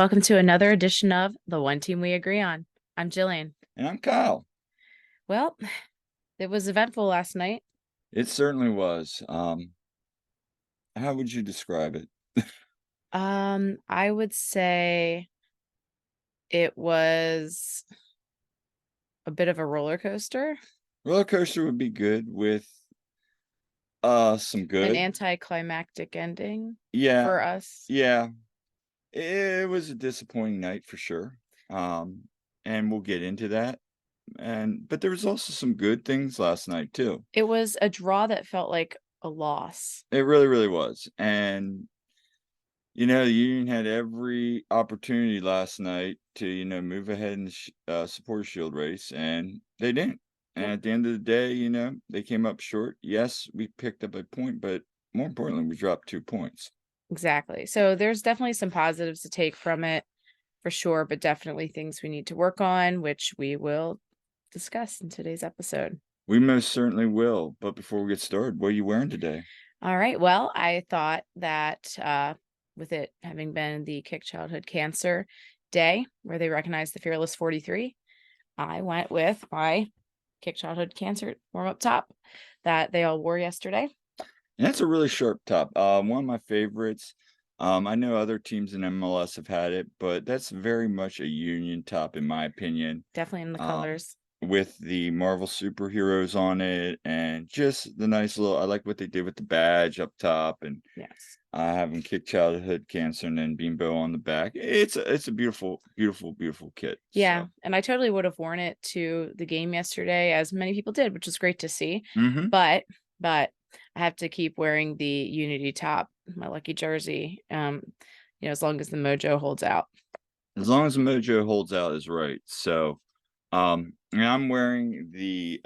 welcome to another edition of The One Team We Agree On. I'm Jillian. And I'm Kyle. Well, it was eventful last night. It certainly was. How would you describe it? I would say it was a bit of a roller coaster, Roller coaster would be good with some an good. anticlimactic ending Yeah, for us. yeah. It was a disappointing night for sure. And we'll get into that. But there was also some good things last night too. It was a draw that felt like a loss. It really, really was. And the Union had every opportunity last night to, move ahead in the support shield race, and they didn't. And Yep. at the end of the day, they came up short. Yes, we picked up a point, but more importantly, we dropped 2 points. Exactly. So there's definitely some positives to take from it for sure, but definitely things we need to work on, which we will discuss in today's episode. We most certainly will. But before we get started, what are you wearing today? All right. Well, I thought that with it having been the Kick Childhood Cancer Day, where they recognize the Fearless 43, I went with my Kick Childhood Cancer warm-up top that they all wore yesterday. And that's a really sharp top. One of my favorites. I know other teams in MLS have had it, but that's very much a Union top, in my opinion. Definitely in the Um, colors. with the Marvel superheroes on it, and just the nice little, I like what they did with the badge up top, and Yes. having Kick Childhood Cancer and then Beanbo on the back. It's a beautiful, beautiful, beautiful kit. Yeah. So. And I totally would have worn it to the game yesterday, as many people did, which was great to see. Mm-hmm. But I have to keep wearing the Unity top, my lucky jersey, as long as the mojo holds out. As long as the mojo holds out is right. So, and I'm wearing the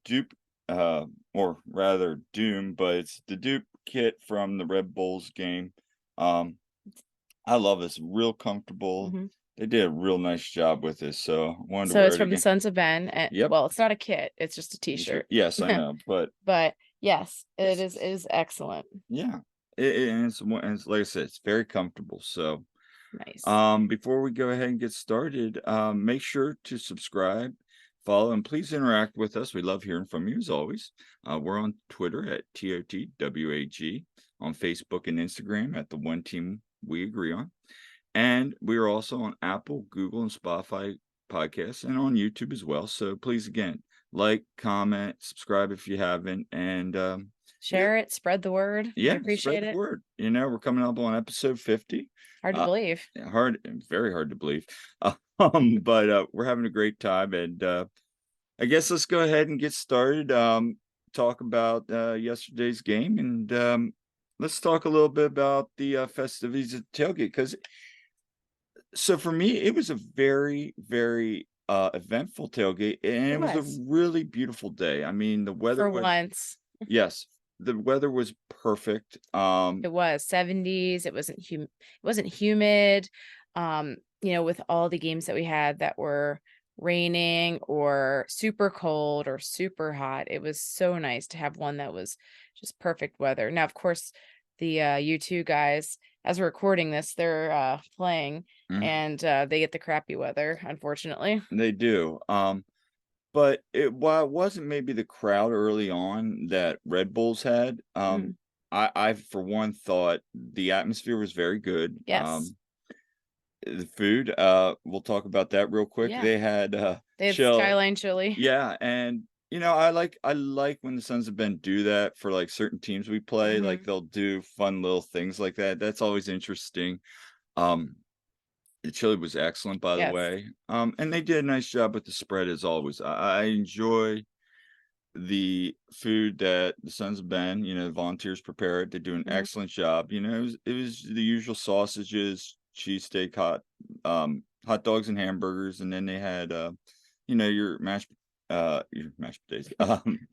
dupe, or rather Doom, but it's the dupe kit from the Red Bulls game. I love this, real comfortable. Mm-hmm. They did a real nice job with this, so I wanted to So wear it's it from the again. Sons of Ben. And, Yep. well, it's not a kit; it's just a T-shirt. Yes, I know, but yes, it is excellent. yeah, and it's like I said, it's very comfortable. So, Nice. before we go ahead and get started, make sure to subscribe, follow, and please interact with us. We love hearing from you as always. We're on Twitter at TOTWAG, on Facebook and Instagram at the One Team We Agree On. And we are also on Apple, Google, and Spotify podcasts, and on YouTube as well. So please, again, like, comment, subscribe if you haven't, and share it, spread the word. Yeah, I appreciate spread it. the word. We're coming up on episode 50. Hard to believe. Very hard to believe. But we're having a great time, and I guess let's go ahead and get started. Talk about yesterday's game, and let's talk a little bit about the festivities at the tailgate. So for me, it was a very, very eventful tailgate, and it was a really beautiful day. I mean, the weather for once. Yes, the weather was perfect. It was 70s. It wasn't humid. With all the games that we had that were raining or super cold or super hot, it was so nice to have one that was just perfect weather. Now, of course, the U2 guys, as we're recording this, they're playing, and they get the crappy weather, unfortunately. They do. But while it wasn't maybe the crowd early on that Red Bulls had, I for one thought the atmosphere was very good. Yes. The food, we'll talk about that real quick. Yeah. They had Skyline chili. Yeah, and I like when the Sons of Ben do that for like certain teams we play. Like they'll do fun little things like that. That's always interesting. The chili was excellent, by the way. And they did a nice job with the spread as always. I enjoy the food that the Sons of Ben, the volunteers prepare it. They do an excellent job. It was the usual sausages, cheesesteak, hot dogs and hamburgers, and then they had your mashed potatoes,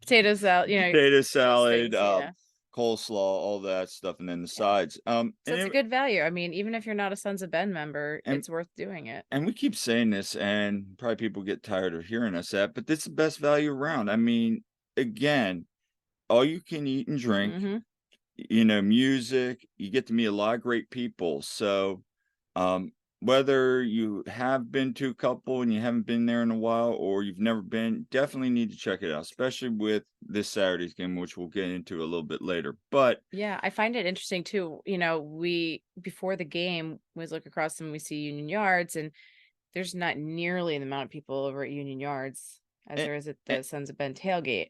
potato salad, potato salad, things, coleslaw, all that stuff, and then the sides. So it's a good value. I mean, even if you're not a Sons of Ben member, it's worth doing it. And we keep saying this, and probably people get tired of hearing us that, but this is the best value around. I mean, again, all you can eat and drink, music, you get to meet a lot of great people. So, whether you have been to a couple and you haven't been there in a while, or you've never been, definitely need to check it out, especially with this Saturday's game, which we'll get into a little bit later. But Yeah, I find it interesting too. We before the game, we look across and we see Union Yards, and there's not nearly the amount of people over at Union Yards as and, there is at and the Sons of Ben tailgate.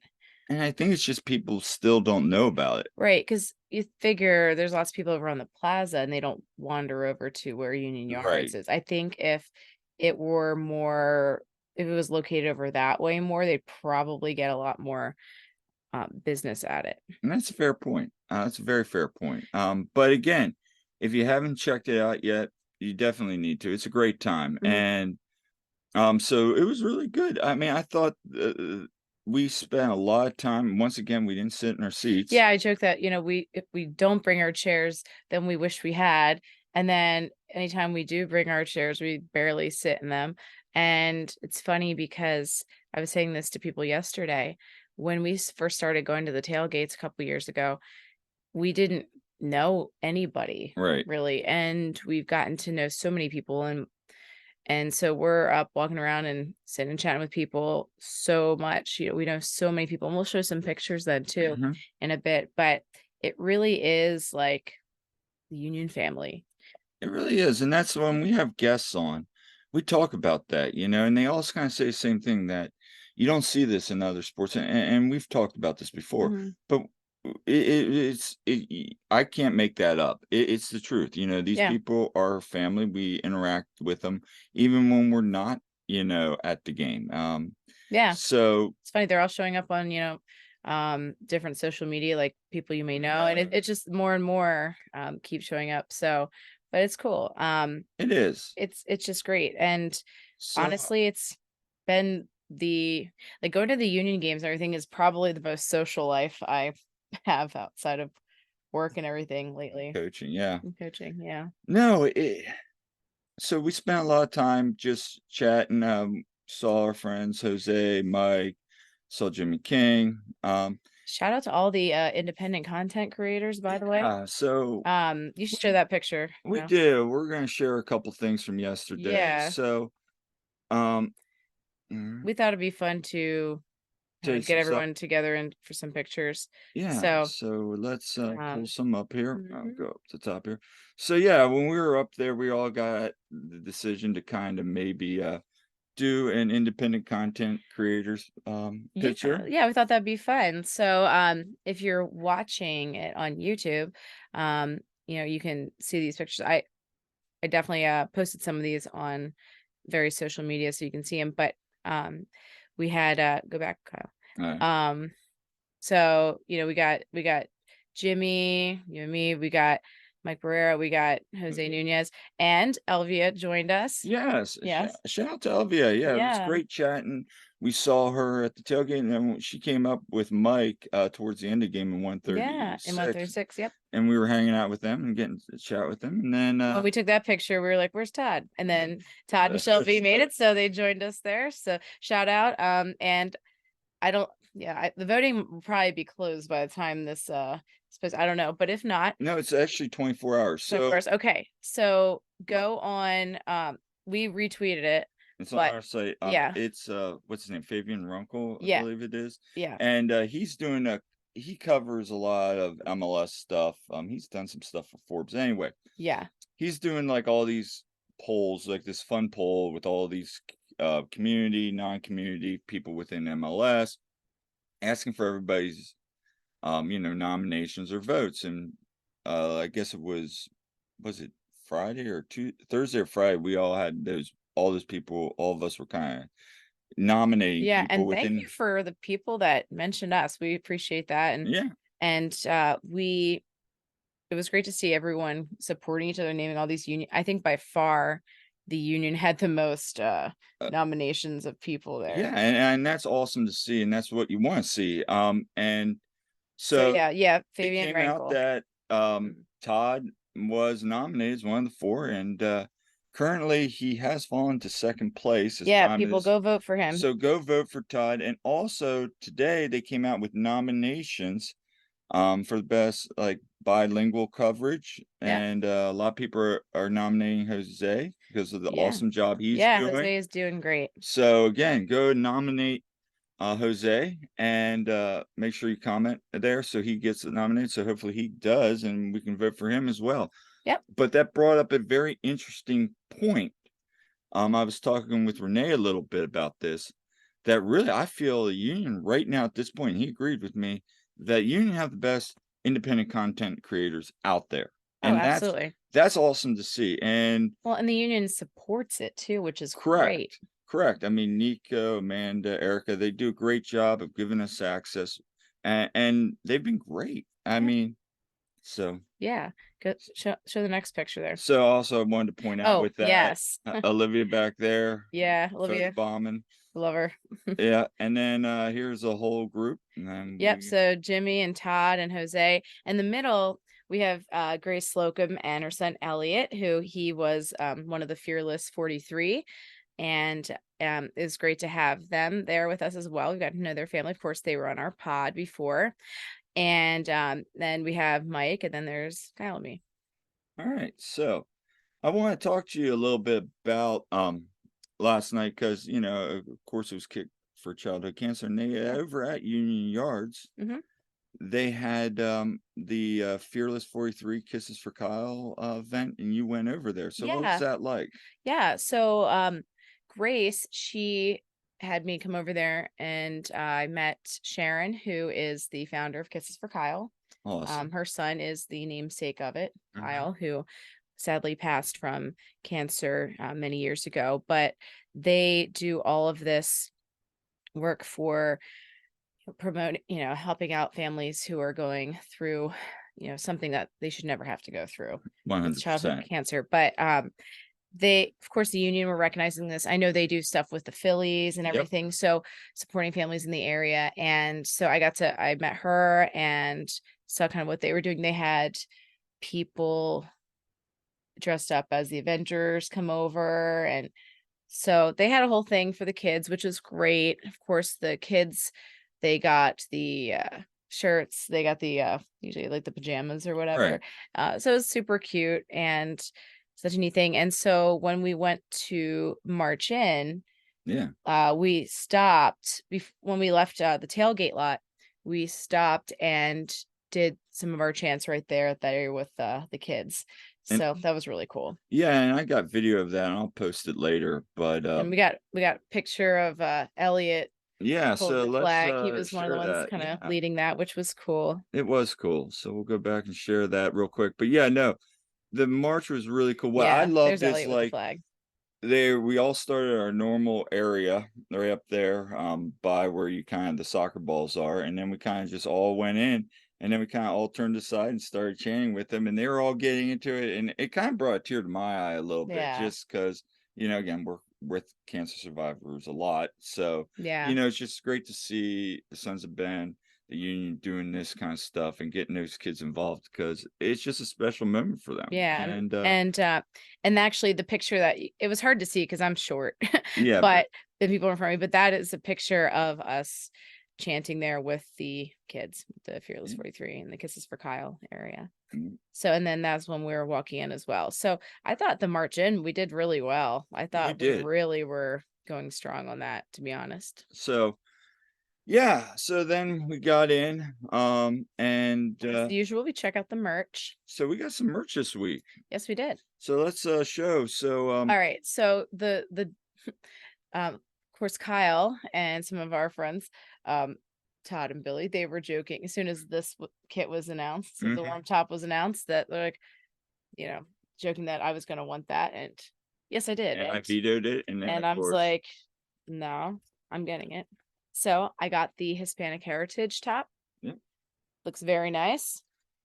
and I think it's just people still don't know about it. Right, because you figure there's lots of people over on the plaza and they don't wander over to where Union Yards Right. is. I think if it was located over that way more, they'd probably get a lot more business at it. And that's a fair point. That's a very fair point. But again, if you haven't checked it out yet, you definitely need to. It's a great time. Mhm. And so it was really good. I mean, I thought we spent a lot of time. Once again, we didn't sit in our seats. Yeah, I joke that, if we don't bring our chairs, then we wish we had. And then anytime we do bring our chairs, we barely sit in them. And it's funny because I was saying this to people yesterday. When we first started going to the tailgates a couple years ago, we didn't know anybody Right. really. And we've gotten to know so many people. And so we're up walking around and sitting and chatting with people so much. We know so many people, and we'll show some pictures then too Mhm. in a bit. But it really is like the Union family. It really is. And that's when we have guests on, we talk about that, and they all kind of say the same thing, that you don't see this in other sports. And we've talked about this before, Mhm. but I can't make that up. It's the truth. These Yeah. people are family. We interact with them even when we're not, at the game. Yeah. So It's funny. They're all showing up on, different social media, like people you may know. And it just more and more keep showing up. So, but it's cool. it is. It's just great. And So honestly, it's been like going to the Union games and everything is probably the most social life I have outside of work and everything lately. coaching, yeah. And coaching, yeah. No, so we spent a lot of time just chatting. Saw our friends Jose, Mike, saw Jimmy King. Shout out to all the independent content creators, by the way. So You should share that picture. we do. We're gonna share a couple things from yesterday. Yeah. So um We thought it'd be fun to take get some stuff. everyone together and for some pictures. Yeah, So, so let's pull um, some up here. I'll mhm. go up to the top here. So yeah, when we were up there, we all got the decision to kind of maybe do an independent content creators Yeah, picture. yeah, we thought that'd be fun. So, if you're watching it on YouTube, you can see these pictures. I definitely posted some of these on various social media so you can see them. But we had go back, Kyle. All right. So we got Jimmy, you and me, we got Mike Barrera, we got Jose Nunez, and Elvia joined us. Yes, Yes. shout out to Elvia. Yeah, it was Yeah. great chatting. We saw her at the tailgate, and then she came up with Mike towards the end of the game in Yeah. In 136, 136. Yep. and we were hanging out with them and getting to chat with them. And then When we took that picture, we were like, "Where's Todd?" And then Todd and Shelby made it, so they joined us there. So shout out. And I don't. Yeah, the voting will probably be closed by the time this suppose I don't know, but if not, no, it's actually 24 hours. of So course. Okay, so go on. We retweeted it, it's on but our site. yeah, It's what's his name? Fabian Runkle, I yeah, believe it is. yeah, And he covers a lot of MLS stuff. He's done some stuff for Forbes. Anyway, yeah, he's doing like all these polls, like this fun poll with all these community, non-community people within MLS, asking for everybody's nominations or votes. And I guess was it Friday or Thursday or Friday, we all had all those people, all of us were kind of nominating yeah. people And thank you within. for the people that mentioned us. We appreciate that, Yeah. and we it was great to see everyone supporting each other, naming all these union. I think by far the union had the most uh, nominations of people yeah, there. and that's awesome to see, and that's what you want to see. And So so yeah, it Fabian came out Rankle. that Mhm. Todd was nominated as one of the four, and currently he has fallen to second place. His Yeah, time people is go vote for him. so go vote for Todd. And also today they came out with nominations for the best like bilingual coverage, Yeah. and a lot of people are nominating Jose because of the Yeah. awesome job he's Yeah. doing. Jose is doing great. So again, go nominate Jose, and make sure you comment there so he gets nominated. So hopefully he does, and we can vote for him as well. Yep. But that brought up a very interesting point. I was talking with Renee a little bit about this. That really, I feel the union right now at this point, he agreed with me that union have the best independent content creators out there, Oh, and absolutely. that's awesome to see. And Well, and the union supports it too, which is great. correct, correct. I mean, Nico, Amanda, Erica, they do a great job of giving us access, and they've been great. I Yeah. mean, so Yeah. Go show the next picture there. so also I wanted to point out Oh, with that yes. Olivia back there, Yeah, photo Olivia, bombing. love her. Yeah, and then here's a whole group, and then Yep. So Jimmy and Todd and Jose. In the middle, we have Grace Slocum and her son Elliot, who he was one of the Fearless 43. And it's great to have them there with us as well. We got to know their family. Of course, they were on our pod before. And then we have Mike, and then there's Kyle and me. all right. So I want to talk to you a little bit about last night because of course it was Kick for Childhood Cancer, and they Yeah. over at Union Yards. Mm-hmm. They had the Fearless 43 Kisses for Kyle event, and you went over there. So what was Yeah. that like? Yeah. So Grace, she had me come over there, and I met Sharon, who is the founder of Kisses for Kyle. Awesome. Her son is the namesake of it, Mhm. Kyle, who sadly passed from cancer many years ago. But they do all of this work for promoting, helping out families who are going through, something that they should never have to go through with childhood 100%. cancer. But they, of course, the union were recognizing this. I know they do stuff with the Phillies and Yep. everything, so supporting families in the area. And so I met her and saw kind of what they were doing. They had people dressed up as the Avengers come over, and so they had a whole thing for the kids, which is great. Of course, the kids, they got the shirts, they got the usually like the pajamas or whatever. Right. So it was super cute and such a neat thing. And so when we went to march in, Yeah. we stopped when we left the tailgate lot. We stopped and did some of our chants right there at that area with the kids. And So that was really cool. yeah, and I got video of that, and I'll post it later. But And we got a picture of Elliot yeah, holding so the let's flag. He was one of the share ones that. kind of Yeah. leading that, which was cool. It was cool. So we'll go back and share that real quick. But yeah, no, the march was really cool. What I Yeah, there's loved is Elliot with the like flag. we all started our normal area right up there by where you kind of the soccer balls are, and then we kind of just all went in, and then we kind of all turned aside and started chanting with them, and they were all getting into it, and it kind of brought a tear to my eye a little bit Yeah. just because again we're with cancer survivors a lot, so Yeah. it's just great to see the Sons of Ben, the union, doing this kind of stuff and getting those kids involved because it's just a special moment for them. Yeah. And actually the picture that it was hard to see because I'm short, Yeah, but the people in front of me, but that is a picture of us chanting there with the kids, the Fearless 43 and the Kisses for Kyle area. Mhm. So, and then that's when we were walking in as well. So I thought the march in, we did really well. I thought we did. really were going strong on that, to be honest. So yeah, so then we got in, and As usual, we check out the merch. so we got some merch this week. Yes, we did. So let's show. So All right. So the of course, Kyle and some of our friends, Todd and Billy, they were joking as soon as this kit was announced, so the mhm, warm top was announced, that they're like, joking that I was gonna want that, and yes, I did, and I and vetoed it, and then of I was course, like, no, I'm getting it. So I got the Hispanic Heritage top. yeah. Looks very nice.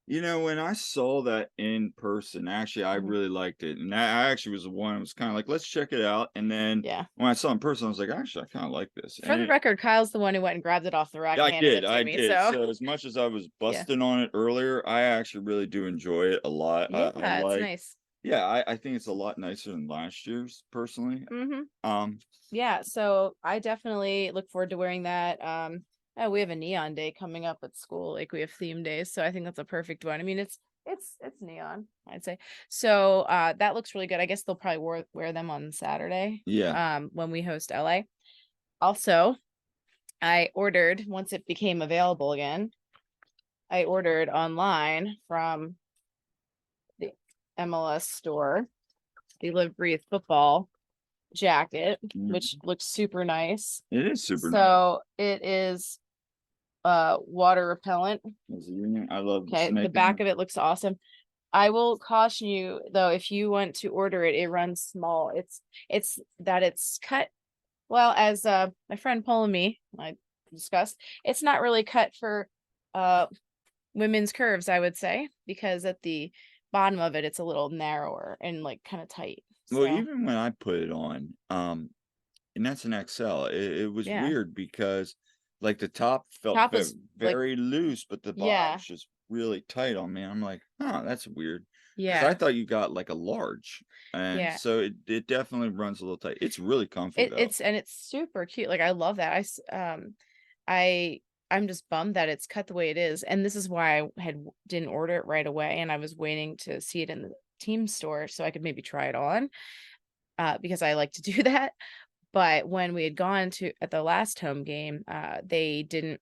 When I saw that in person, actually, I Mhm. really liked it, and I actually was the one who was kind of like, let's check it out. And then Yeah. when I saw it in person, I was like, actually, I kind of like this. For the record, Kyle's the one who went and grabbed it off the rack Yeah, and handed it I to me. did. So So as much as I was yeah, busting on it earlier, I actually really do enjoy it a lot. I yeah, it's like, nice. yeah, I think it's a lot nicer than last year's personally. Mm-hmm. Um, Yeah, so I definitely look forward to wearing that. Oh, we have a neon day coming up at school. Like we have theme days, so I think that's a perfect one. I mean, it's neon, I'd say. So that looks really good. I guess they'll probably wear them on Saturday. Yeah. When we host LA. Also, I ordered once it became available again. I ordered online from the MLS store the Live Breathe football jacket, which looks super nice. It is super nice. So it is water repellent. I love Okay, the back of it looks awesome. I will caution you though, if you want to order it, it runs small. It's cut well, as my friend Paul and me I discussed, it's not really cut for women's curves, I would say, because at the bottom of it it's a little narrower and like kind of tight. Well, So even when I put it on, and that's an XL, it was yeah. weird because like the top felt Top was very loose, but the bottom yeah. was just really tight on me. I'm like, oh, that's weird. Because Yeah. I thought you got like a large. And Yeah. so it definitely runs a little tight. It's really comfy though. It's super cute. Like I love that. I'm just bummed that it's cut the way it is. And this is why I didn't order it right away. And I was waiting to see it in the team store so I could maybe try it on. Because I like to do that. But when we had gone to at the last home game, they didn't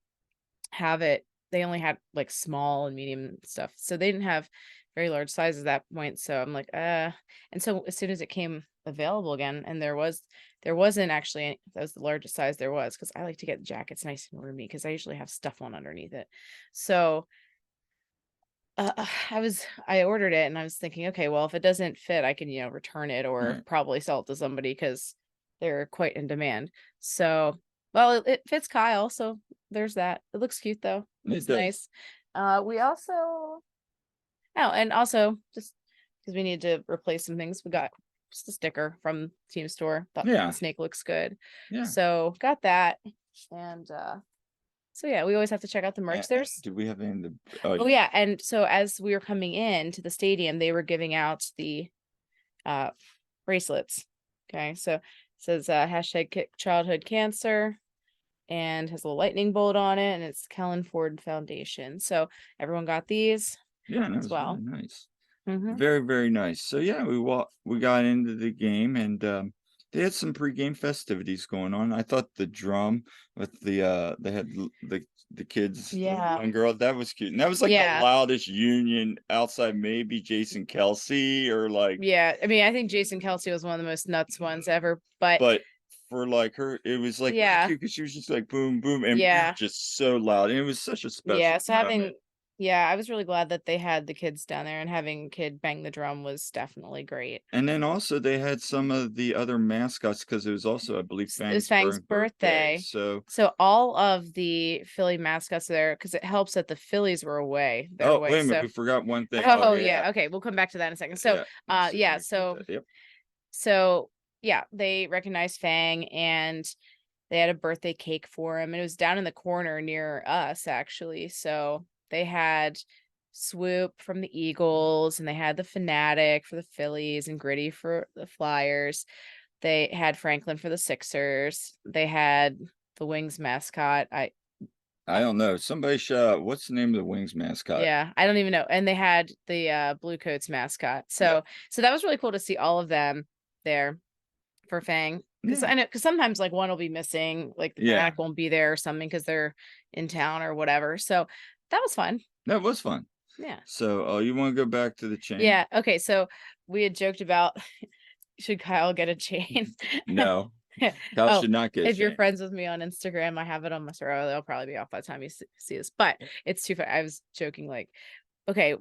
have it. They only had like small and medium stuff. So they didn't have very large sizes at that point. So I'm like, and so as soon as it came available again, and there wasn't actually any, that was the largest size there was, because I like to get jackets nice and roomy because I usually have stuff on underneath it. So I ordered it and I was thinking, okay, well, if it doesn't fit, I can, return it or probably sell it to somebody because they're quite in demand. So, well, it fits Kyle, so there's that. It looks cute though. It's nice. We also, and also just because we need to replace some things, we got just a sticker from Team Store. Thought the snake looks good. Yeah. So got that. And so yeah, we always have to check out the merch. Do we have any in the oh yeah, and so as we were coming in to the stadium, they were giving out the bracelets. Okay, so it says hashtag kick childhood cancer and has a little lightning bolt on it, and it's Kellen Ford Foundation. So everyone got these as well. Really nice. Very, very nice. So yeah, we got into the game and they had some pregame festivities going on. I thought the drum with they had the kids, young girl, that was cute. And that was like the loudest union outside maybe Jason Kelsey or like I mean, I think Jason Kelsey was one of the most nuts ones ever, but for like her, it was like cute because she was just like boom, boom, and just so loud. And it was such a special so moment. I was really glad that they had the kids down there, and having a kid bang the drum was definitely great. And then also they had some of the other mascots because it was also, I believe, Fang's birthday. So all of the Philly mascots there, because it helps that the Phillies were away. Wait a minute, we forgot one thing. Oh yeah, okay, we'll come back to that in a second. So so they recognized Fang and they had a birthday cake for him, and it was down in the corner near us actually. So they had Swoop from the Eagles, and they had the Fanatic for the Phillies and Gritty for the Flyers. They had Franklin for the Sixers. They had the Wings mascot. I don't know. Somebody shout out, what's the name of the Wings mascot? Yeah, I don't even know. And they had the Blue Coats mascot. So that was really cool to see all of them there for Fang. Because I know, because sometimes like one will be missing, like the Fanatic won't be there or something because they're in town or whatever. So that was fun. That was fun. Yeah. So, you want to go back to the chain? Yeah. Okay. So we had joked about should Kyle get a chain? No. Kyle should not get a If chain. you're friends with me on Instagram, I have it on my story. They'll probably be off by the time you see this. But it's too funny. I was joking like, okay,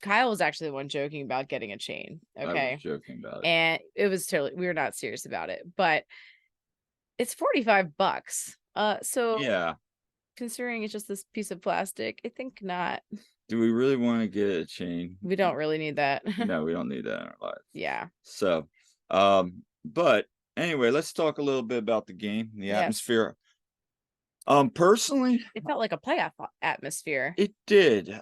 Kyle was actually the one joking about getting a chain. Okay. I was joking about it. And it was totally, we were not serious about it. But it's $45. So considering it's just this piece of plastic, I think not. Do we really want to get a chain? We don't really need that. No, we don't need that in our life. Yeah. So, but anyway, let's talk a little bit about the game, the atmosphere. Personally, it felt like a playoff atmosphere. It did.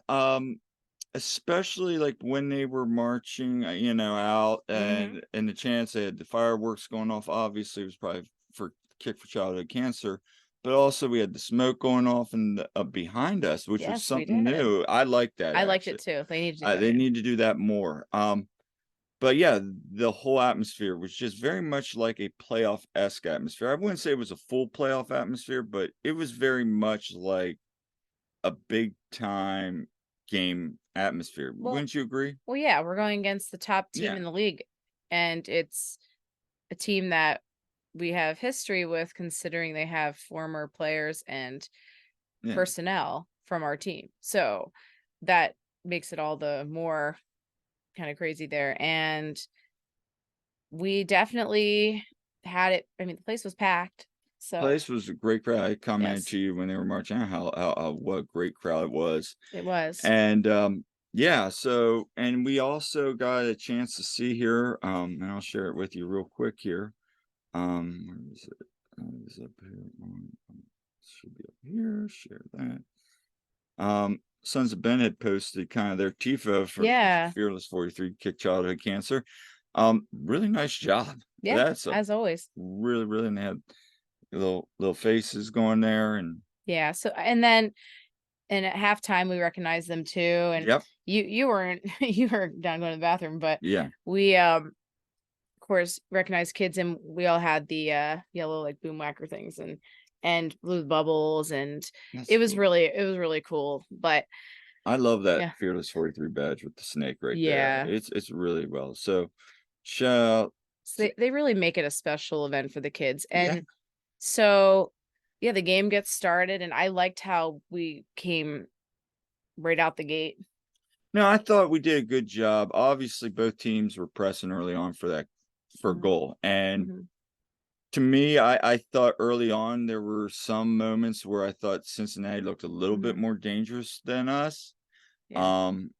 Especially like when they were marching, out and the chance they had the fireworks going off. Obviously, it was probably for Kick for Childhood Cancer. but also we had the smoke going off and behind us, which was Yes, we something did. new. I like that I liked actually. it too. They need to do that They more. need to do that more. But yeah, the whole atmosphere was just very much like a playoff-esque atmosphere. I wouldn't say it was a full playoff atmosphere, but it was very much like a big time game atmosphere. Well, Wouldn't you agree? yeah, we're going against the top team Yeah, in the league, and it's a team that we have history with, considering they have former players and yeah. personnel from our team. So that makes it all the more kind of crazy there. And we definitely had it. I mean, the place was packed. So, Place was a great crowd. I commented yes, to you when they were marching out how what a great crowd it was. it was. And yeah, so and we also got a chance to see here, and I'll share it with you real quick here. Where is it? It's up here. Should be up here. Share that. Sons of Ben had posted kind of their tifo for Yeah. Fearless 43 Kick Childhood Cancer. Really nice job. Yeah. That's a As always. really, really, and they had little faces going there, and Yeah. So, and then, and at halftime, we recognized them too. And yep, you weren't, you were down going to the bathroom, but yeah, we, of course, recognized kids, and we all had the yellow like boom whacker things and blue bubbles, and that's cool. it was really cool. But I love that yeah, Fearless 43 badge with the snake right there. yeah. It's really well. So shout out So to, they really make it a special event for the kids. yeah. And so yeah, the game gets started, and I liked how we came right out the gate. No, I thought we did a good job. Obviously, both teams were pressing early on for that for a Mhm, goal. And mhm, to me, I thought early on there were some moments where I thought Cincinnati looked a little bit mhm. more dangerous than us. Yeah. Um,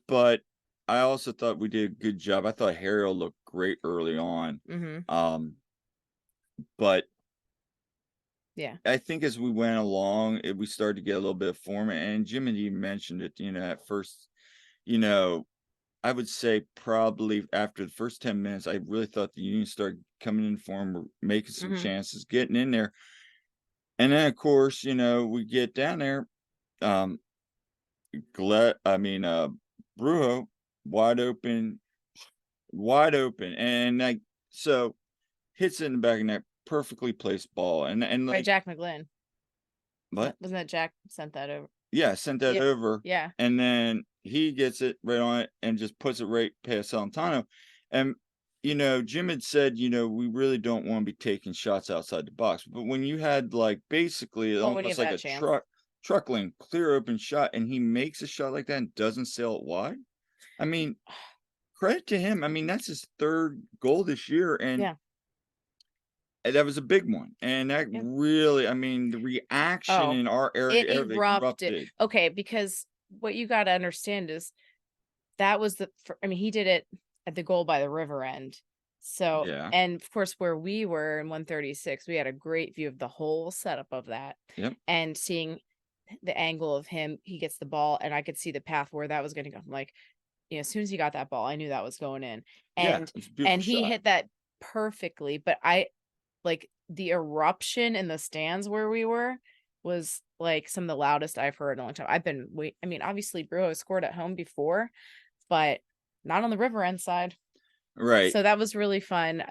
but I also thought we did a good job. I thought Harrell looked great early on. Mhm. Um, but Yeah. I think as we went along, we started to get a little bit of form. And Jim and you mentioned it, at first, you know, I would say probably after the first 10 minutes, I really thought the Union started coming in form, were making some Mhm. chances, getting in there. And then, of course, we get down there. Um, Brujo wide open, wide open, and like so hits it in the back of the net, perfectly placed ball, and By like Jack McGlynn. what? Wasn't that Jack sent that over? Yeah, sent that Yeah. over, Yeah. and then he gets it right on it and just puts it right past Salentano. And Jim had said, we really don't want to be taking shots outside the box. But when you had like basically Well, when you almost have like that a chance. truck lane clear open shot, and he makes a shot like that and doesn't sail it wide. I mean, credit to him. I mean, that's his third goal this year, and Yeah. that was a big one. And that Yeah. really, I mean, the reaction Oh, in our it area erupted. erupted. Okay, because what you got to understand is that was I mean, he did it at the goal by the river end. So, Yeah. and of course, where we were in 136, we had a great view of the whole setup of that, Yep. and seeing the angle of him, he gets the ball, and I could see the path where that was going to go. I'm like, as soon as he got that ball, I knew that was going in, Yeah, and it's a beautiful he shot. hit that perfectly. But I like the eruption in the stands where we were was like some of the loudest I've heard in a long time. I mean, obviously, Bro has scored at home before, but not on the river end side. Right. So that was really fun.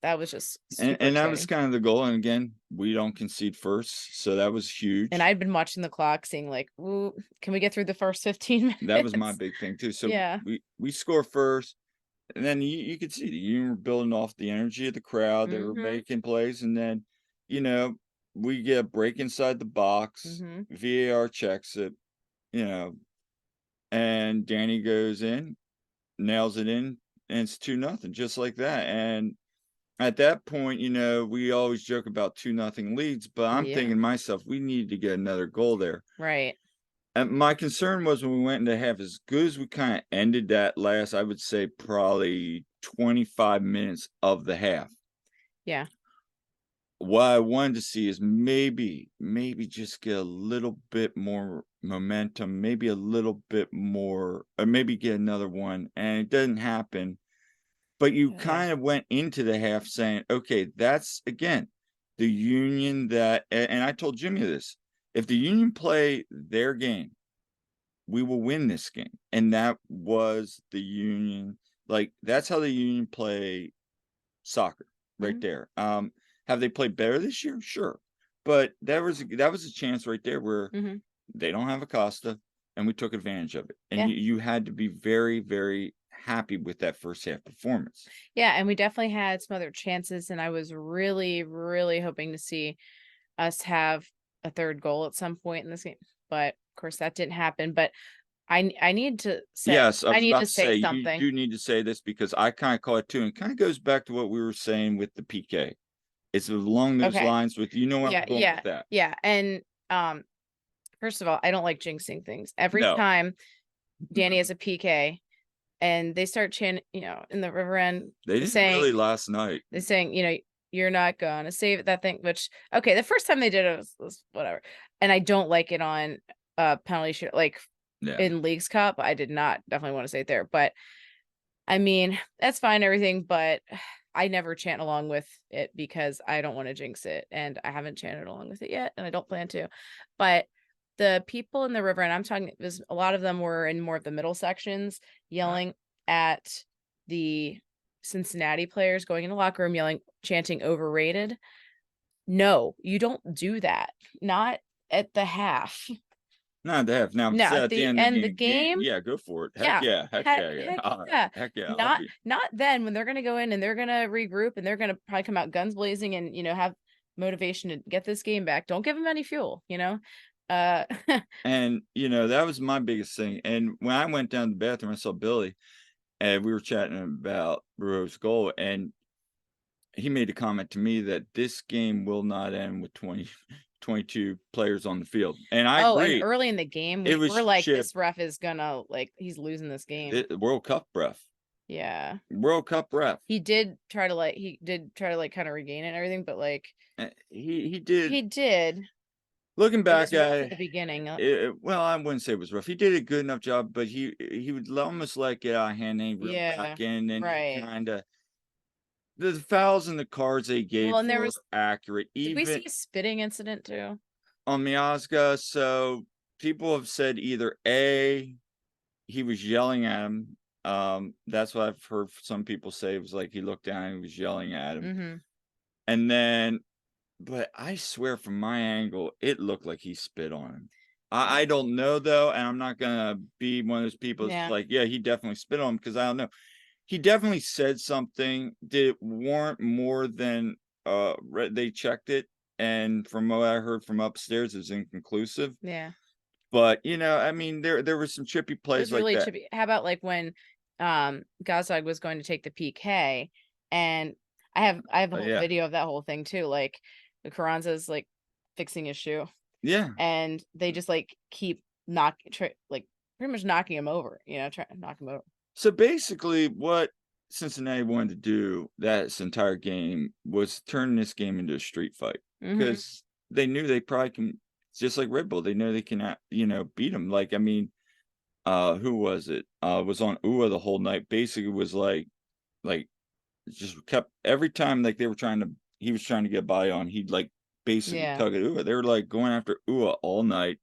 That was just And super and that was exciting. kind of the goal. And again, we don't concede first, so that was And huge. I'd been watching the clock, seeing like, ooh, can we get through the first 15 That was my minutes? big thing too. So Yeah. we score first, and then you could see the Union were building off the energy of the crowd. They were Mm-hmm. making plays, and then you know we get a break inside the box. Mm-hmm. VAR checks it, you know, and Danny goes in, nails it in, and it's 2-0, just like that. And at that point, we always joke about 2-0 leads, but I'm Yeah. thinking to myself, we need to get another goal there. Right. And my concern was when we went into half, as good as we kind of ended that last, I would say probably 25 minutes of the half. Yeah. What I wanted to see is maybe just get a little bit more momentum, maybe a little bit more, or maybe get another one. And it doesn't happen. But you Yeah. kind of went into the half saying, okay, that's again, the Union that, and I told Jimmy this, if the Union play their game, we will win this game. And that was the Union. Like, that's how the Union play soccer right Mhm. there. Have they played better this year? Sure. But that was a chance right there where Mhm. they don't have Acosta, and we took advantage of it. And Yeah. you had to be very, very happy with that first half performance. Yeah, and we definitely had some other chances, and I was really, really hoping to see us have a third goal at some point in this game, but, of course, that didn't happen, but I need to say Yes, I I was need about to to say say, you something. do need to say this because I kind of caught it too, and kind of goes back to what we were saying with the PK. It's along those Okay. lines with, you know where Yeah, I'm going yeah, with that. yeah, and, first of all, I don't like jinxing things. Every No, time Danny has a PK and they start in the river end they didn't saying really last night. they're saying, "You're not gonna save that thing," which, okay, the first time they did it was whatever, and I don't like it on, penalty shoot like, Yeah. in Leagues Cup, I did not definitely wanna say it there, but, I mean, that's fine, everything, but I never chant along with it because I don't wanna jinx it, and I haven't chanted along with it yet, and I don't plan to, but the people in the river, and I'm talking there's a lot of them were in more of the middle sections, yelling at the Cincinnati players, going in the locker room, yelling, chanting "overrated." No, you don't do that. Not at the half. Not to have. Now, if No, it's at at the the end of end the the game, game, yeah, go for it. Heck yeah. yeah, heck Heck yeah, yeah. heck yeah. Heck yeah, I'll Not be. not then when they're gonna go in and they're gonna regroup and they're gonna probably come out guns blazing and, have motivation to get this game back. Don't give them any fuel, you know? Uh, And, that was my biggest thing, and when I went down to the bathroom, I saw Billy, and we were chatting about Rose goal, and he made a comment to me that this game will not end with 22 players on the field, and I oh, and agree. early in the game, It we was were like, Chip, "This ref is gonna he's losing this game." World Cup ref. Yeah. World Cup ref. He did try to, kinda regain it and everything, but, He did. he did. Looking It back was rough at at the beginning. well, I wouldn't say it was rough. He did a good enough job, but he would almost let it get out of hand, and he reel Yeah. back in, and he Right. kinda the fouls and the cards they Well, gave and there were was accurate, did we see even a spitting incident too? on Miazga. So people have said either A, he was yelling at him. That's what I've heard some people say. It was like he looked down and he was yelling at him. Mhm. And then, but I swear from my angle, it looked like he spit on him. I don't know though, and I'm not gonna be one of those people that's Yeah. like, yeah, he definitely spit on him because I don't know. He definitely said something. Did it warrant more than they checked it? And from what I heard from upstairs, it's inconclusive. Yeah. But I mean, there were some chippy It plays was like really that. chippy. How about, when, Gazdag was going to take the PK, and I have a whole Yeah, video of that whole thing too, the Carranza's, fixing his shoe, yeah. and they just, keep pretty much knocking him over, trying to knock him over. So basically, what Cincinnati wanted to do that entire game was turn this game into a street fight Mhm. because they knew they probably can, just like Red Bull, they know they cannot, beat them. Like, I mean, who was it? Was on UA the whole night. Basically, was like just kept every time like they were trying to, he was trying to get by on. He'd like basically Yeah. tug at UA. They were like going after UA all night.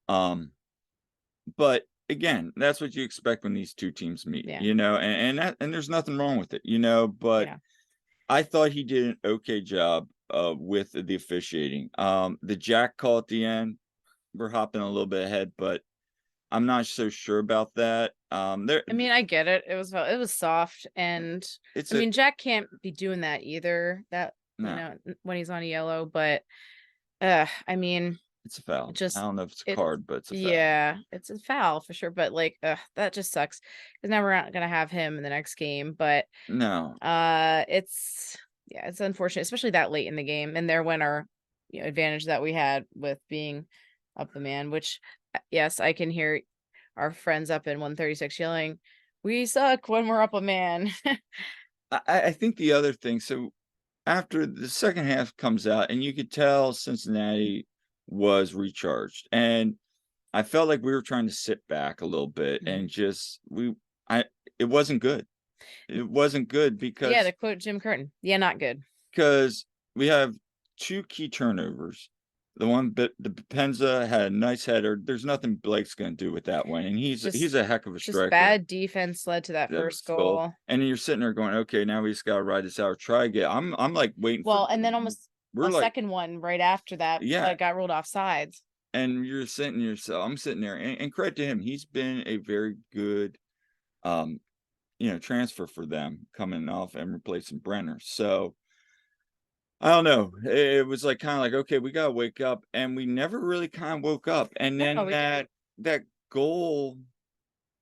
Um, But again, that's what you expect when these two teams meet, Yeah. and there's nothing wrong with it, but Yeah. I thought he did an okay job with the officiating. The jack call at the end, we're hopping a little bit ahead, but I'm not so sure about that. There I mean, I get it. It was soft, and it's I a mean, Jack can't be doing that either. That no, when he's on a yellow, but I mean, it's a foul. I just don't know if it's a it. card, but it's a foul. Yeah, it's a foul for sure. But that just sucks because now we're not gonna have him in the next game. But No. it's yeah, it's unfortunate, especially that late in the game, and there went our advantage that we had with being up the man. Which yes, I can hear our friends up in 136 yelling, "We suck when we're up a man." I think the other thing, so after the second half comes out, and you could tell Cincinnati was recharged, and I felt like we were trying to sit back a little bit and Mhm. just I it wasn't good. It wasn't good Yeah, to because quote Jim Curtin, "Yeah, not good." we have 2 key turnovers. The one bit the Penza had a nice header. There's nothing Blake's gonna do with that one, and he's a heck of a Just striker. bad defense led to that first goal. And you're sitting there going, "Okay, now we just gotta ride this out, try again." I'm, like, waiting for Well, and then almost we're a like second one right after that, yeah, got ruled off sides. and I'm sitting there, and credit to him, he's been a very good, um, transfer for them coming off and replacing Brenner, so I don't know. It was like kinda like, "Okay, we gotta wake up," and we never really kinda woke up, and No, then we didn't. that goal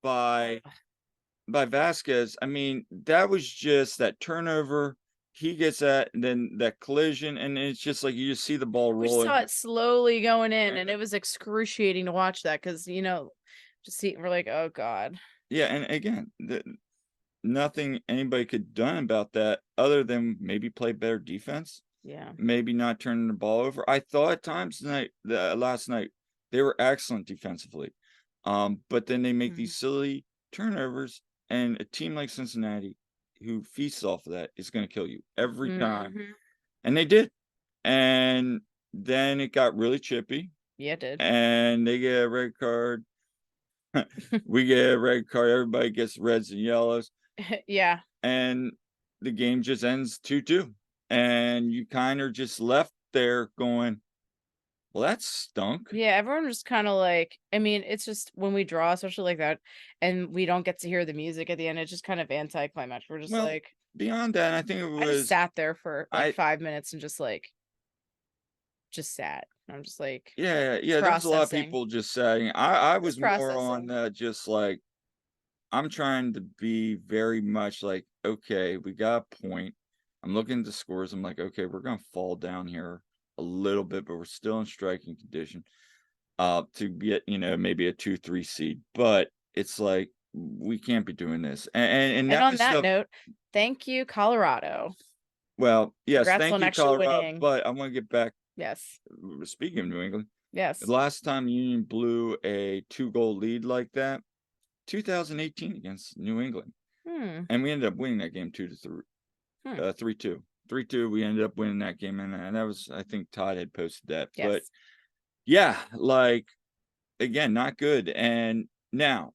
by Vasquez, I mean, that was just that turnover, he gets that, and then that collision, and it's just like you just see the ball We saw rolling. it slowly going in, and And it was excruciating to watch that because just see we're like, "Oh god." yeah, and again, nothing anybody could done about that other than maybe play better defense, Yeah. maybe not turning the ball over. I thought at times last night, they were excellent defensively. But then they make Mhm. these silly turnovers, and a team like Cincinnati, who feasts off of that, is gonna kill you every time, Mhm. and they did. And then it got really chippy, Yeah, it did. and they get a red card. We get a red card, everybody gets reds and yellows, Yeah. and the game just ends 2-2. And you kinda just left there going, "Well, that stunk." Yeah, everyone was kinda like I mean, it's just when we draw, especially like that, and we don't get to hear the music at the end, it's just kind of anticlimactic. We're just Well, like beyond that, I think it I just was sat there for like I 5 minutes and just sat. I'm just like yeah, there was a lot of processing. people just saying I was Just more on, processing. just like, I'm trying to be very much like, "Okay, we got a point." I'm looking at the scores, I'm like, "Okay, we're gonna fall down here a little bit, but we're still in striking condition, to get, maybe a 2-3 seed." But it's like, we can't be doing this, and And that on was that stuff. note, thank you, Colorado. Well, yes, Congrats thank on you, actually Colorado, winning. but I wanna get back. Yes. Speaking of New England, the Yes. last time Union blew a 2-goal lead like that, 2018 against New England, Hmm. and we ended up winning that game 2 to 3, Hmm. 3-2. 3-2, we ended up winning that game, and that was, I think Todd had posted that, but Yes. yeah, like, again, not good, and now,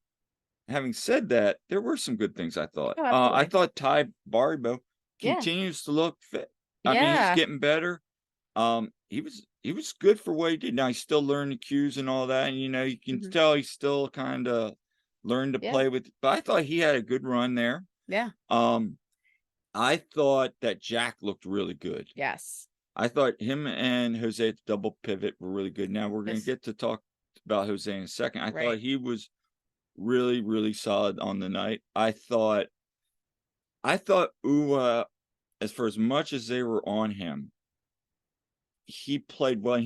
having said that, there were some good things I thought. Oh, I absolutely. thought Ty Baribo Yeah. continues to look fit. I mean, he's Yeah. getting better. He was good for what he did. Now he's still learning cues and all that, and, you can Mhm. tell he's still kinda learning to Yeah. play with, but I thought he had a good run there. Yeah. Um, I thought that Jack looked really good. Yes. I thought him and Jose at the double pivot were really good. Now we're gonna Yes. get to talk about Jose in a second. I thought Right. he was really, really solid on the night. I thought Ua, as much as they were on him, he played well.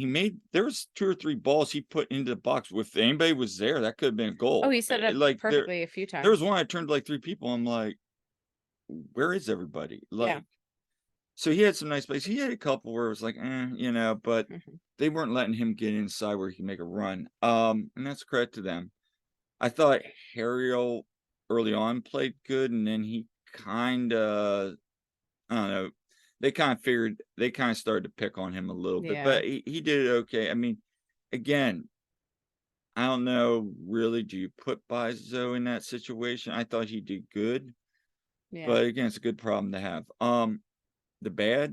There was 2 or 3 balls he put into the box. If anybody was there, that could have been a Oh, goal. he set it up Like, perfectly a few there was times. one I turned to, like, 3 people, I'm like, "Where is everybody?" Yeah. Like, so he had some nice plays. He had a couple where it was like, but Mhm. they weren't letting him get inside where he could make a run. And that's credit to them. I thought Harriel early on played good, and then he kinda, I don't know, they kinda started to pick on him a little bit, Yeah. but he did it okay. I mean, again, I don't know, really, do you put Bizo in that situation? I thought he did good, Yeah. but again, it's a good problem to have. The bad, uh,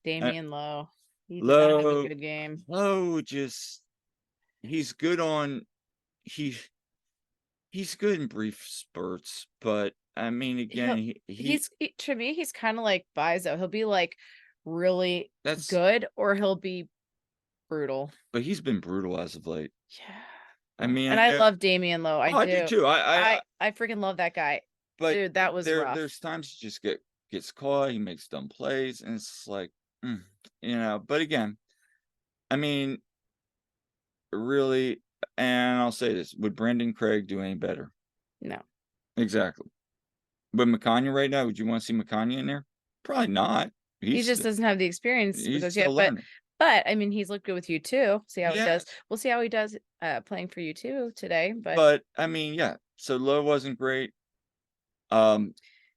Damian Lowe. He did not have a Low good game. Low just he's good on he he's good in brief spurts, but I mean, again, He'll to me, he's kinda like Bizo. He'll be, like, really that's good or he'll be brutal. but he's been brutal as of late. Yeah. I Oh, mean, and I I know. love Damian Lowe, I Oh, I do do. too. I freaking love that guy. But Dude, that was there's rough. times he just gets caught, he makes dumb plays, and it's like, mm, but again, I mean, really, and I'll say this, would Brandon Craig do any better? No. Exactly. With McConaughey right now, would you wanna see McConaughey in there? Probably not. He He's just doesn't have the experience with he's us still yet, learning. but, I mean, he's looked good with you too. See how he does. Yes, We'll see how he does, playing for you too today, but but, I mean, yeah, so Lowe wasn't great. Um,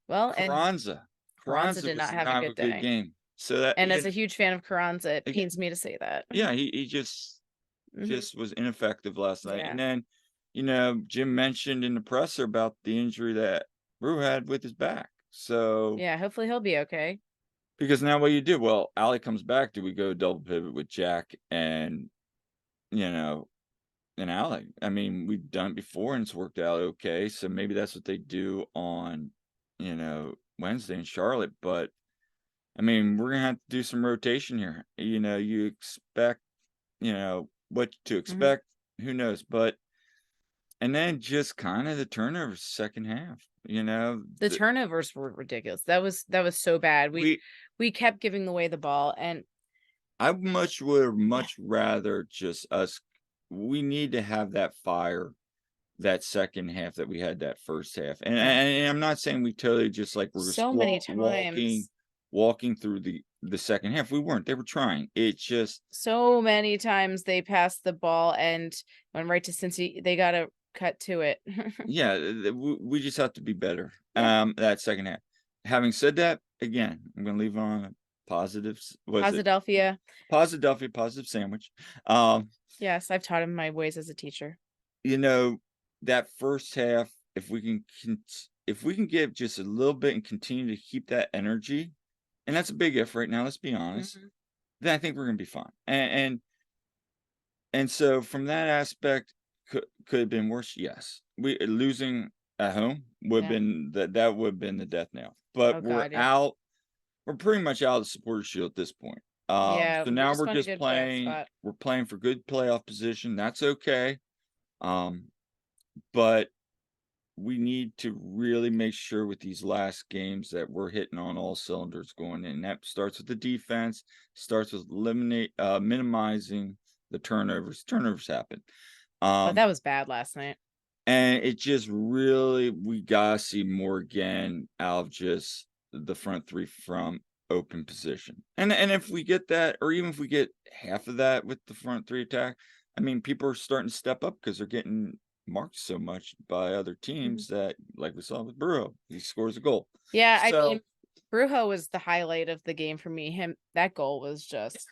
well, and Carranza. Carranza Carranza did not was have a not a good good day. game. So that, And as a huge fan of Carranza, it again, pains me to say that. yeah, he just Mhm. was ineffective last night. Yeah. And then, Jim mentioned in the presser about the injury that Brew had with his back. So Yeah, hopefully he'll be okay. because now what do you do? Well, Allie comes back. Do we go double pivot with Jack and you know and Allie? I mean, we've done it before and it's worked out okay. So maybe that's what they do on Wednesday in Charlotte. But I mean, we're gonna have to do some rotation here. You expect what to Mhm. expect. Who knows? But and then just kind of the turnovers second half. The turnovers were ridiculous. That was so bad. We We we kept giving away the ball, and I would yeah, much rather just us. We need to have that fire that second half that we had that first half. And, yeah, and I'm not saying we totally just like we're just so many walking times. walking through the second half. We weren't. They were trying. It just So many times they passed the ball and went right to Cincy. They got to cut to it. yeah, we just have to be better. Yeah. That second half. Having said that, again, I'm gonna leave on a positives. Was it Posidelphia. positive sandwich? Um, Yes, I've taught him my ways as a teacher. you know, that first half, if we can give just a little bit and continue to keep that energy, and that's a big if right now, let's be honest, Mhm. then I think we're gonna be fine. And so from that aspect, could have been worse. Yes, we losing at home would have Yeah. been that would have been the death nail. But Oh we're God, yeah. out. We're pretty much out of the supporter shield at this point. Yeah, So we now just we're want a just good playoff playing. spot. We're playing for good playoff position. That's okay. Um, but we need to really make sure with these last games that we're hitting on all cylinders going in. That starts with the defense, starts with minimizing the turnovers. Turnovers happen. But Um, that was bad last night. and it just really we gotta see more again out of just the front three from open position. And if we get that, or even if we get half of that with the front three attack, I mean people are starting to step up because they're getting marked so much by other Mhm. teams that like we saw with Burrow, he scores a goal. Yeah, I So mean, Brujo was the highlight of the game for me. That goal was just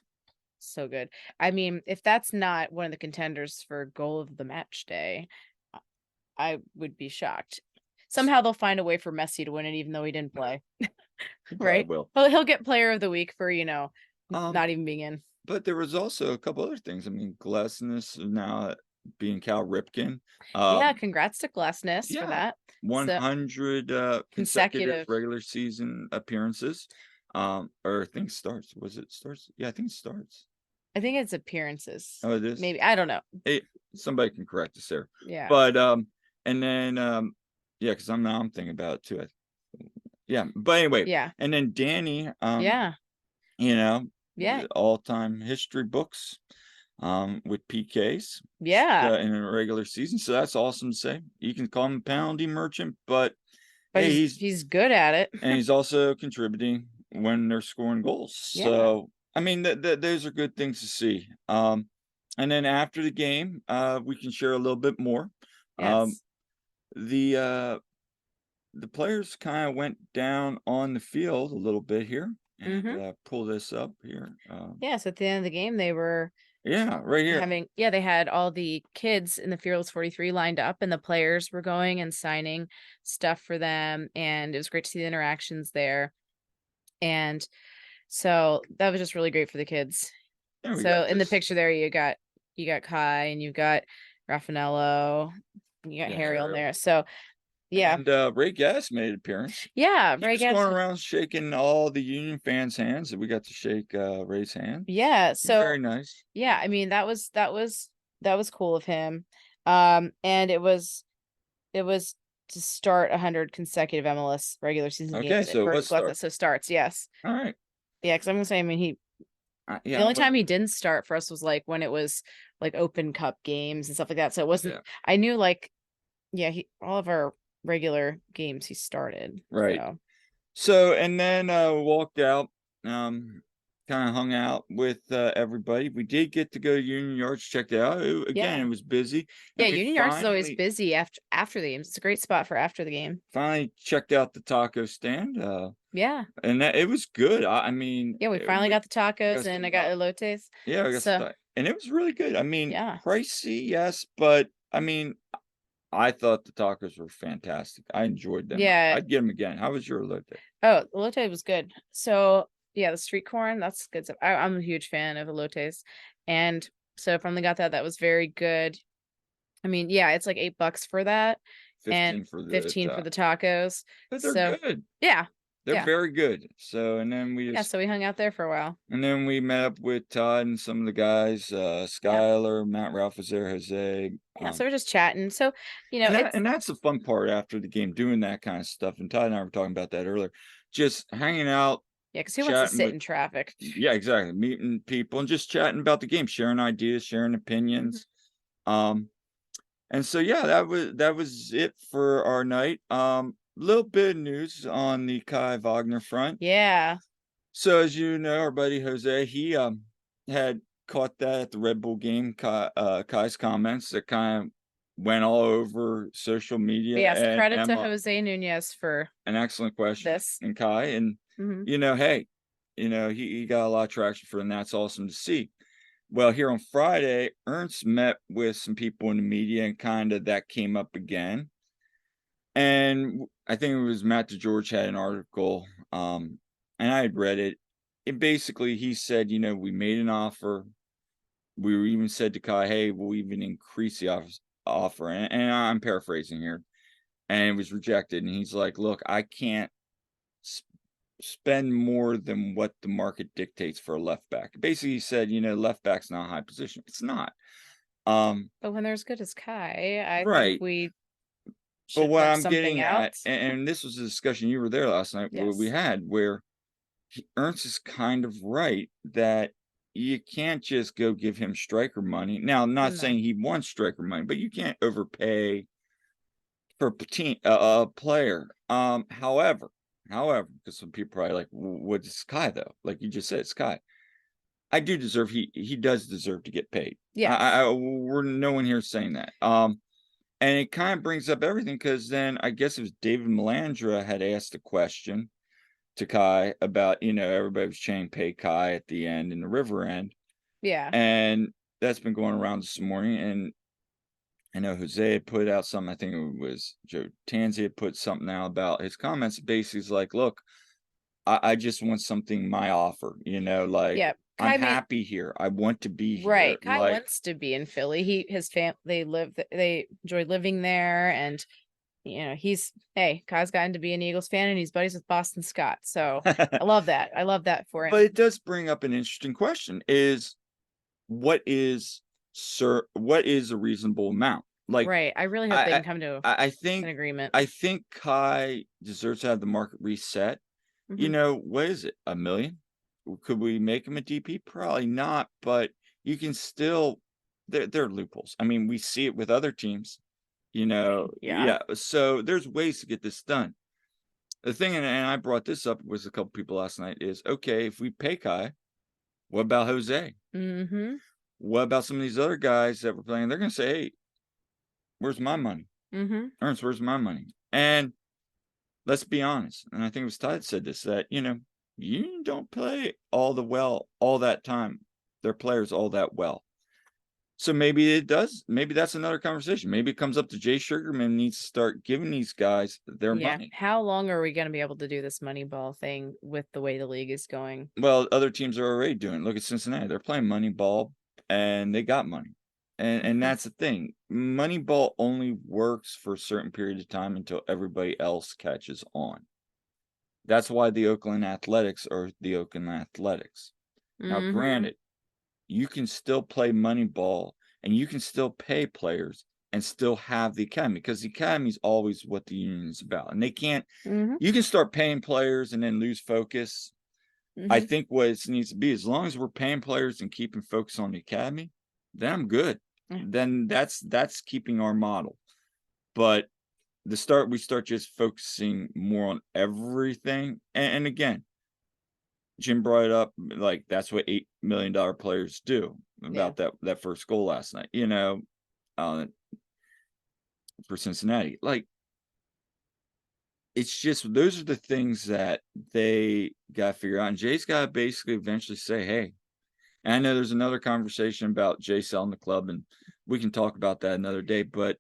so good. I mean, if that's not one of the contenders for goal of the match day, I I would be shocked. Somehow they'll find a way for Messi to win it, even though he didn't play, he probably right? will. He'll get player of the week for, Um not even being in. but there was also a couple other things. I mean, Glesnes now being Cal Ripken. Yeah, Um congrats to Glassness for Yeah, that. So 100, consecutive consecutive. regular season appearances, or I think starts. Was it starts? Yeah, I think it starts. I think it's appearances. Oh, it is? Maybe I don't know. It somebody can correct us there. Yeah. But, and then, yeah, because I'm thinking about it too. Yeah, but anyway, Yeah. and then Danny, Yeah. you know, Yeah. all-time history books, with PKs Yeah. in a regular season. So that's awesome to say. You can call him a penalty merchant, but But hey, he's good at it. and he's also contributing when they're scoring goals. Yeah. So I mean, those are good things to see. And then after the game, we can share a little bit more. Um, Yes. the uh, the players kind of went down on the field a little bit here, and Mhm. pull this up here. Yeah, so at the end of the game, they were Yeah, right here. they had all the kids in the Fearless 43 lined up, and the players were going and signing stuff for them, and it was great to see the interactions there. And so that was just really great for the kids. Yeah, we So got in the this. picture there, you got Kai and you've got Raffanello, you got Yeah, Harry on Harry. there. So yeah, And Ray Gass made an appearance. yeah, He Ray was going Gatson. around shaking all the Union fans' hands, and we got to shake Ray's hand. Yeah, so Very nice. yeah, I mean that was cool of him. And it was to start 100 consecutive MLS regular season Okay, games so for let's Glenn. start. So starts, yes. All right. Yeah, because I'm gonna say, I mean, the Yeah. only time he didn't start for us was like when it was like Open Cup games and stuff like that. So it wasn't. Yeah. I knew like, yeah, he all of our regular games he started. Right. So So and then walked out. Um, kind of hung out with everybody. We did get to go to Union Yards, check it out. Again, Yeah. it was busy, and Yeah, we Union Yards is always finally busy after the games. It's a great spot for after the game. checked out the taco stand. Yeah. And that it was good. I mean, Yeah, we finally got the we tacos got and I some got elotes. yeah, I got So, some and it was really good. I mean, yeah. pricey, yes, but I mean, I thought the tacos were fantastic. I enjoyed them. Yeah. I'd get them again. How was your elote? Oh, elote was good. So, yeah, the street corn, that's good stuff. I'm a huge fan of elotes. And so finally got that. That was very good. I mean, yeah, it's like $8 for that and 15 for the 15 for the tacos. but they're So, good. yeah. They're Yeah. very good. So, Yeah, so we hung out there for a while. and then we met up with Todd and some of the guys, Yeah. Skylar, Matt Ralph was there, Jose. Yeah, so we're just chatting. So, it's And that's the fun part after the game, doing that kind of stuff. And Todd and I were talking about that earlier. Just hanging out, yeah, because who wants to chatting sit with in traffic? yeah, exactly. Meeting people and just chatting about the game, sharing ideas, sharing Mhm. opinions. Um, and so yeah, that was it for our night. Little bit of news on the Kai Wagner front. Yeah. So as you know, our buddy Jose, he had caught that at the Red Bull game, Kai's comments that kind of went all over social But media yes, and credit to Emma. Jose Nunez for An excellent question, this. and Kai, and Mhm. hey, he got a lot of traction for, and that's awesome to see. Well, here on Friday, Ernst met with some people in the media, and kind of that came up again. And I think it was Matt DeGeorge had an article, and I had read it. It basically he said, we made an offer. We were even said to Kai, hey, we'll even increase the offer. And I'm paraphrasing here. And it was rejected. And he's like, look, I can't spend more than what the market dictates for a left back. Basically, he said, left back's not a high position. It's not. But when they're as good as Kai, I think Right. we But should what look I'm something getting at, else. and this was a discussion you were there last night where we Yes. had, where Ernst is kind of right that you can't just go give him striker money. Now, I'm not No. saying he wants striker money, but you can't overpay for a player. However, because some people probably like, what's Sky though? Like you just said, Sky. I do deserve. He does deserve to get paid. Yes. We're no one here saying that. And it kind of brings up everything because then I guess it was David Melandra had asked a question to Kai about, everybody was chanting pay Kai at the end in the river end. Yeah. And that's been going around this morning. And I know Jose had put out something, I think it was Joe Tanzi had put something out about his comments. Basically, is like, look, I just want something my offer, like Yeah. I'm Kai made happy here. I want to be here. right. Kai Like wants to be in Philly. His they enjoy living there and hey, Kai's gotten to be an Eagles fan and he's buddies with Boston Scott. So I love that. I love that for but him. it does bring up an interesting question is what is what is a reasonable amount? Like Right. I really hope they I can come to I an think agreement. Kai deserves to have the market reset. Mhm. What is it? 1,000,000? Could we make him a DP? Probably not, but you can still there are loopholes. I mean, we see it with other teams, Yeah. yeah. So there's ways to get this done. The thing, and I brought this up was a couple people last night, is okay, if we pay Kai, what about Jose? Mhm. What about some of these other guys that were playing? They're gonna say, hey, where's my money? Mhm. Ernst, where's my money? And let's be honest, and I think it was Todd said this, that, you don't play all that time. Their players all that well. So maybe it does. Maybe that's another conversation. Maybe it comes up to Jay Sugarman needs to start giving these guys their Yeah. money. How long are we going to be able to do this money ball thing with the way the league is going? Well, other teams are already doing it. Look at Cincinnati. They're playing money ball and they got money. And Mhm. that's the thing. Money ball only works for a certain period of time until everybody else catches on. That's why the Oakland Athletics are the Oakland Athletics. Now, Mhm. granted, you can still play money ball and you can still pay players and still have the academy because the academy is always what the union is about. And they can't, Mhm. you can start paying players and then lose focus. I Mhm. think what it needs to be, as long as we're paying players and keeping focus on the academy, then I'm good. Yeah. Then that's keeping our model. But we start just focusing more on everything. And again, Jim brought it up, like, that's what $8 million players do Yeah. about that first goal last night, uh, for Cincinnati. Like, it's just those are the things that they gotta figure out, and Jay's gotta basically eventually say, "Hey," and I know there's another conversation about Jay selling the club, and we can talk about that another day, but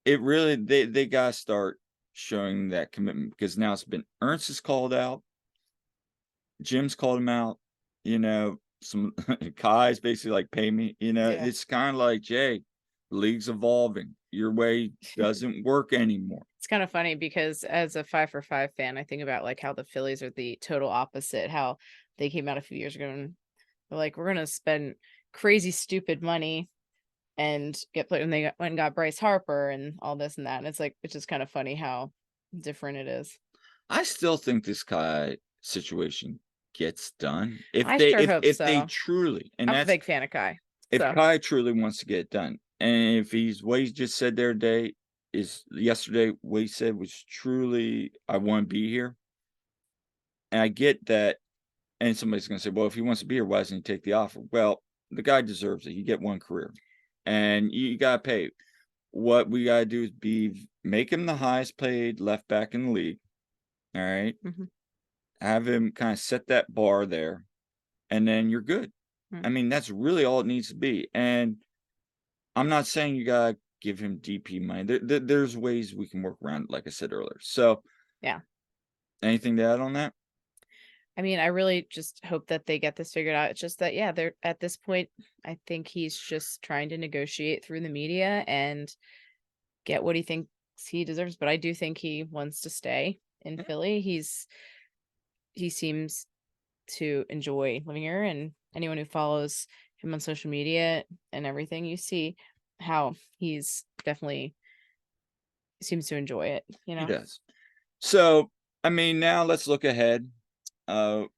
it really they gotta start showing that commitment because now it's been Ernst is called out, Jim's called him out, some Kai's basically like, "Pay me," Yeah. it's kinda like, "Jay, the league's evolving. Your way doesn't work anymore." It's kind of funny because as a 5 for 5 fan, I think about like how the Phillies are the total opposite, how they came out a few years ago and they're like, we're gonna spend crazy stupid money and get played when went and got Bryce Harper and all this and that. And it's like it's just kind of funny how different it is. I still think this Kai situation gets done. If I they sure if hope if they so. truly and I'm a that's big fan of Kai. if So Kai truly wants to get it done, and if he's what he just said there today is yesterday, what he said was truly, "I wanna be here," and I get that, and somebody's gonna say, "Well, if he wants to be here, why doesn't he take the offer?" Well, the guy deserves it. You get one career, and you gotta pay. What we gotta do is make him the highest paid left back in the league, alright? mhm, Have him kinda set that bar there, and then you're good. mm, I mean, that's really all it needs to be, and I'm not saying you gotta give him DP money. There's ways we can work around it, like I said earlier. So, yeah. anything to add on that? I mean, I really just hope that they get this figured out. It's just that, yeah, they're at this point, I think he's just trying to negotiate through the media and get what he thinks he deserves. But I do think he wants to stay in Yeah, Philly. He seems to enjoy living here, and anyone who follows him on social media and everything, you see how he's definitely seems to enjoy it, you he know? does. So, I mean, now let's look ahead.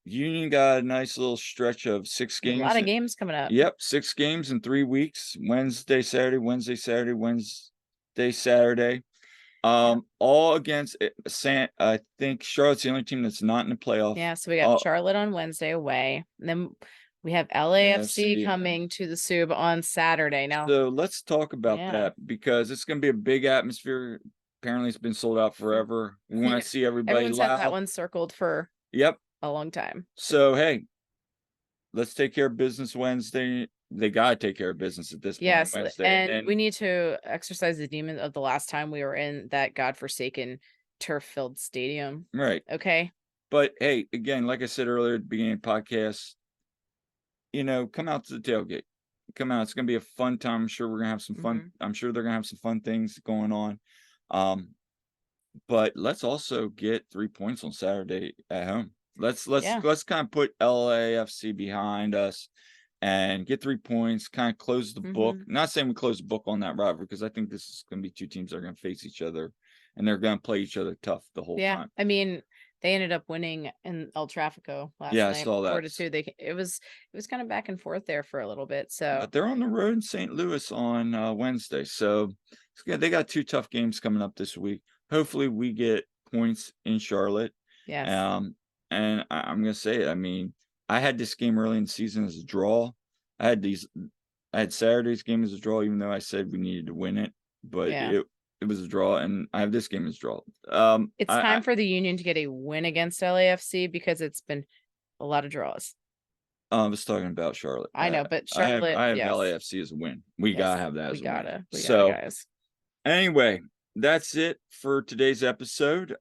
Union got a nice little stretch of 6 A lot games. of games coming up. Yep, 6 games in 3 weeks. Wednesday, Saturday, Wednesday, Saturday, Wednesday, Saturday. Yeah. All against I think Charlotte's the only team that's not in the playoff. Yeah, so we got Uh, Charlotte on Wednesday away, and then we have LAFC AFC. coming to the Sub on Saturday. Now, So let's talk about yeah. that because it's going to be a big atmosphere. Apparently, it's been sold out forever. We want to see everybody Everyone's had that loud. one circled for Yep. a long time. So hey, let's take care of business Wednesday. They gotta take care of business at this point Yes, Wednesday, and and then we need to exercise the demon of the last time we were in that godforsaken turf-filled stadium. right. Okay? But hey, again, like I said earlier at the beginning of the podcast, come out to the tailgate. Come out. It's gonna be a fun time. I'm sure we're gonna have some fun. Mhm. I'm sure they're gonna have some fun things going on. Um, but let's also get 3 points on Saturday at home. Let's let's Yeah. let's kind of put LAFC behind us and get 3 points, kind of close the book. Mhm. Not saying we close the book on that rivalry because I think this is gonna be two teams that are gonna face each other and they're gonna play each other tough the whole Yeah. time. I mean, they ended up winning in El Tráfico last Yeah, I night, saw four that. to two. It was kind of back and forth there for a little bit. So But they're on the road in St. Louis on Wednesday. So they got two tough games coming up this week. Hopefully, we get points in Charlotte. yes. Um, and I'm going to say it. I mean, I had this game early in the season as a draw. I had these, I had Saturday's game as a draw, even though I said we needed to win it. But Yeah. it was a draw, and I have this game as a draw. It's time for the Union to get a win against LAFC because it's been a lot of draws. I was talking about Charlotte. I know, but Charlotte, I have yes. LAFC as a win. We Yes. gotta have that as a win. We gotta, So guys. anyway, that's it for today's episode,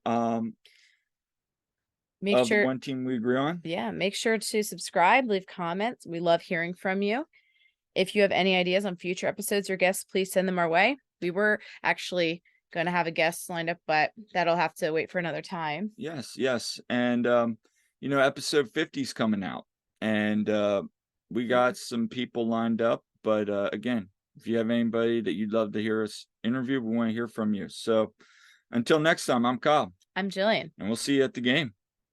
Make of the sure, One Team We Agree On. yeah, make sure to subscribe, leave comments. We love hearing from you. If you have any ideas on future episodes or guests, please send them our way. We were actually going to have a guest lined up, but that'll have to wait for another time. Yes, yes, and, episode 50 is coming out, and, we Yeah. got some people lined up, but, again, if you have anybody that you'd love to hear us interview, we wanna hear from you. So, until next time, I'm Kyle, I'm Jillian. and we'll see you at the game.